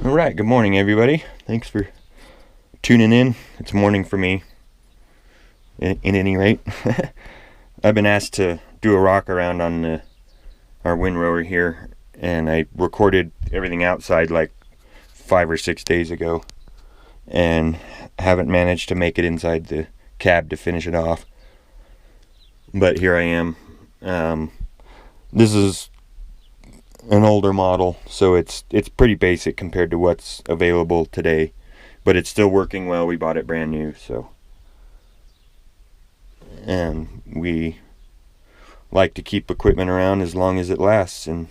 All right, good morning, everybody. Thanks for tuning in. It's morning for me, in any rate. I've been asked to do a rock around on our windrower here, and I recorded everything outside like 5 or 6 days ago, and haven't managed to make it inside the cab to finish it off. But here I am. This is an older model, so it's pretty basic compared to what's available today, but it's still working well. We bought it brand new, so, and we like to keep equipment around as long as it lasts and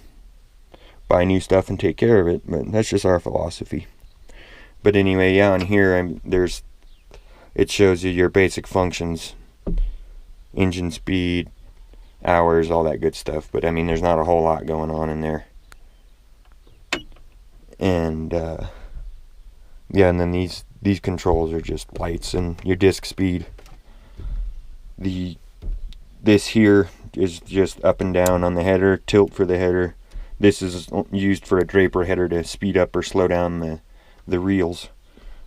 buy new stuff and take care of it. But that's just our philosophy. But anyway, yeah, on here it shows you your basic functions, engine speed, hours, all that good stuff. But I mean, there's not a whole lot going on in there. And yeah, and then these controls are just lights and your disc speed. This here is just up and down on the header, tilt for the header. This is used for a draper header to speed up or slow down the reels.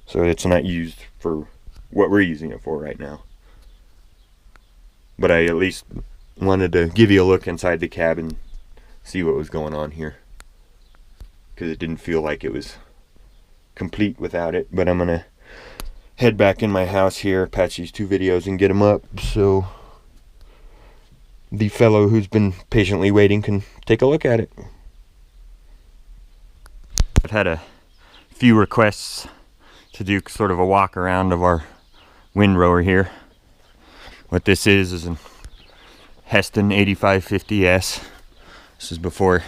So it's not used for what we're using it for right now. But I at least wanted to give you a look inside the cab and see what was going on here, because it didn't feel like it was complete without it. But I'm gonna head back in my house here, patch these 2 videos and get them up, so the fellow who's been patiently waiting can take a look at it. I've had a few requests to do sort of a walk around of our windrower here. What this is an Hesston 8550S. This is before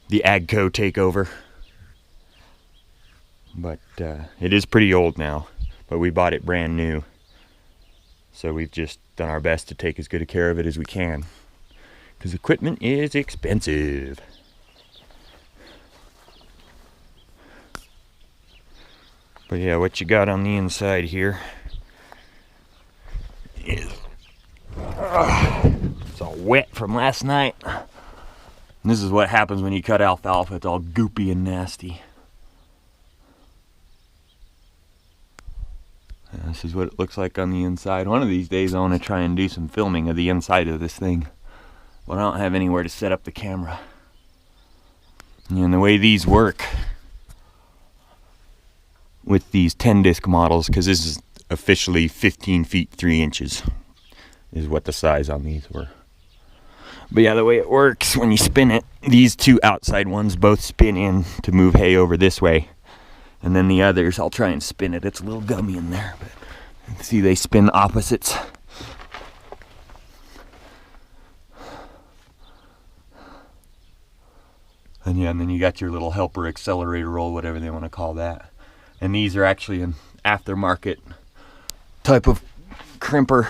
the Agco takeover. But it is pretty old now, but we bought it brand new. So we've just done our best to take as good a care of it as we can, because equipment is expensive. But yeah, what you got on the inside here is it's all wet from last night. And this is what happens when you cut alfalfa. It's all goopy and nasty. And this is what it looks like on the inside. One of these days I want to try and do some filming of the inside of this thing, but I don't have anywhere to set up the camera. And the way these work with these 10-disc models, because this is officially 15 feet 3 inches is what the size on these were. But yeah, the way it works when you spin it, these 2 outside ones both spin in to move hay over this way, and then the others, I'll try and spin it. It's a little gummy in there, but see, they spin opposites. And yeah, and then you got your little helper accelerator roll, whatever they want to call that. And these are actually an aftermarket type of crimper.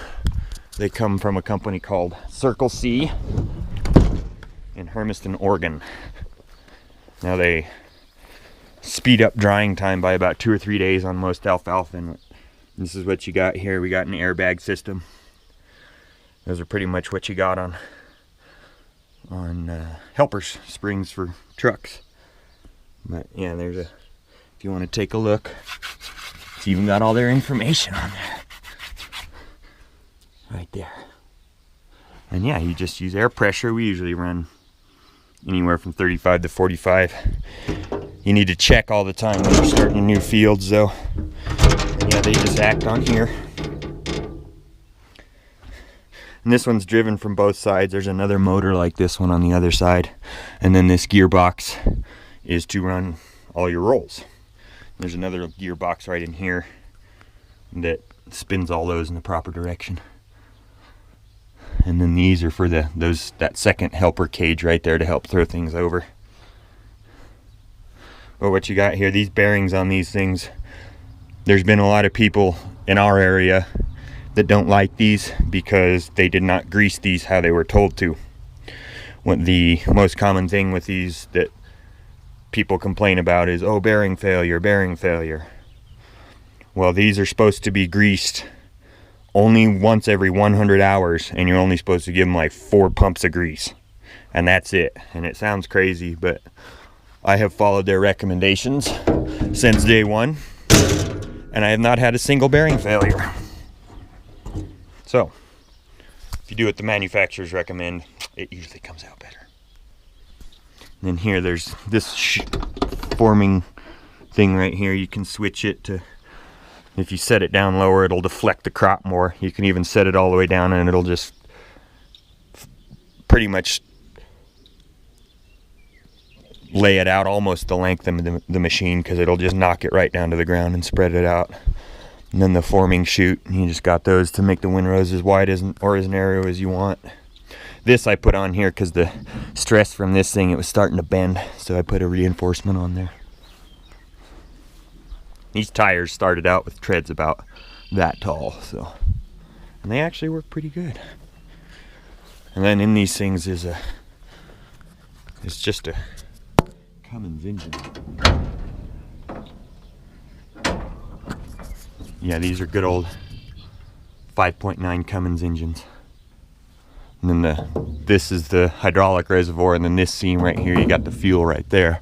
They come from a company called Circle C in Hermiston, Oregon. Now they speed up drying time by about 2 or 3 days on most alfalfa. And this is what you got here. We got an airbag system. Those are pretty much what you got on helpers, springs for trucks. But yeah, there's if you want to take a look, it's even got all their information on there. Right there. And yeah, you just use air pressure. We usually run anywhere from 35 to 45. You need to check all the time when you're starting new fields, though. And yeah, they just act on here. And this one's driven from both sides. There's another motor like this one on the other side. And then this gearbox is to run all your rolls. There's another gearbox right in here that spins all those in the proper direction. And then these are for that second helper cage right there to help throw things over. But what you got here, these bearings on these things, there's been a lot of people in our area that don't like these because they did not grease these how they were told to. What the most common thing with these that people complain about is, oh, bearing failure, bearing failure. Well, these are supposed to be greased only once every 100 hours, and you're only supposed to give them like 4 pumps of grease, and that's it. And it sounds crazy, but I have followed their recommendations since day one, and I have not had a single bearing failure. So, if you do what the manufacturers recommend, it usually comes out better. And then here, there's this forming thing right here. You can switch it to, if you set it down lower, it'll deflect the crop more. You can even set it all the way down and it'll just pretty much lay it out almost the length of the machine, because it'll just knock it right down to the ground and spread it out. And then the forming chute, you just got those to make the windrows as wide or as narrow as you want. This I put on here because the stress from this thing, it was starting to bend, so I put a reinforcement on there. These tires started out with treads about that tall, so, and they actually work pretty good. And then in these things is it's just a Cummins engine. Yeah, these are good old 5.9 Cummins engines. And then this is the hydraulic reservoir, and then this seam right here, you got the fuel right there,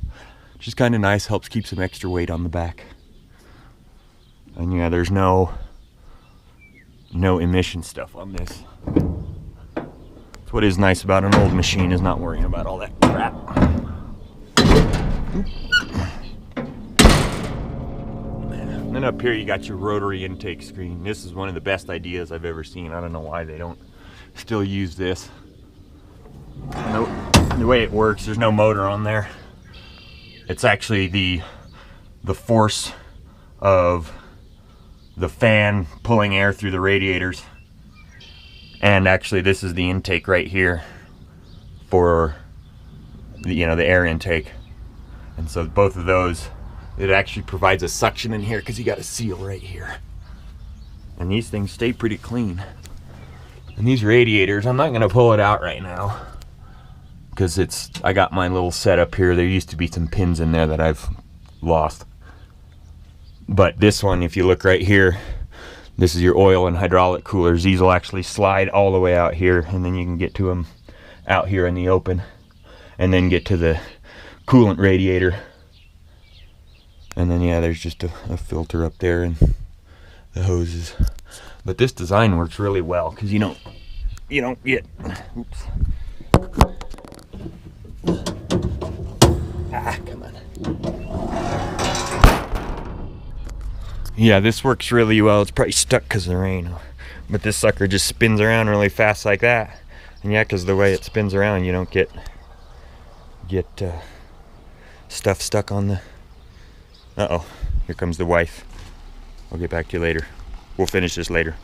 which is kind of nice, helps keep some extra weight on the back. And yeah, there's no emission stuff on this. That's what is nice about an old machine, is not worrying about all that crap. And then up here you got your rotary intake screen. This is one of the best ideas I've ever seen. I don't know why they don't still use this. The way it works, there's no motor on there. It's actually the force of the fan pulling air through the radiators, and actually this is the intake right here for the air intake. And so both of those, it actually provides a suction in here because you got a seal right here, and these things stay pretty clean. And these radiators, I'm not going to pull it out right now because I got my little setup here. There used to be some pins in there that I've lost. But this one, if you look right here, this is your oil and hydraulic coolers. These will actually slide all the way out here, and then you can get to them out here in the open, and then get to the coolant radiator. And then yeah, there's just a filter up there and the hoses. But this design works really well because you don't get, oops. Come on. Yeah, this works really well. It's probably stuck because of the rain. But this sucker just spins around really fast like that. And yeah, because the way it spins around, you don't get stuff stuck on the... Uh-oh, here comes the wife. I'll get back to you later. We'll finish this later.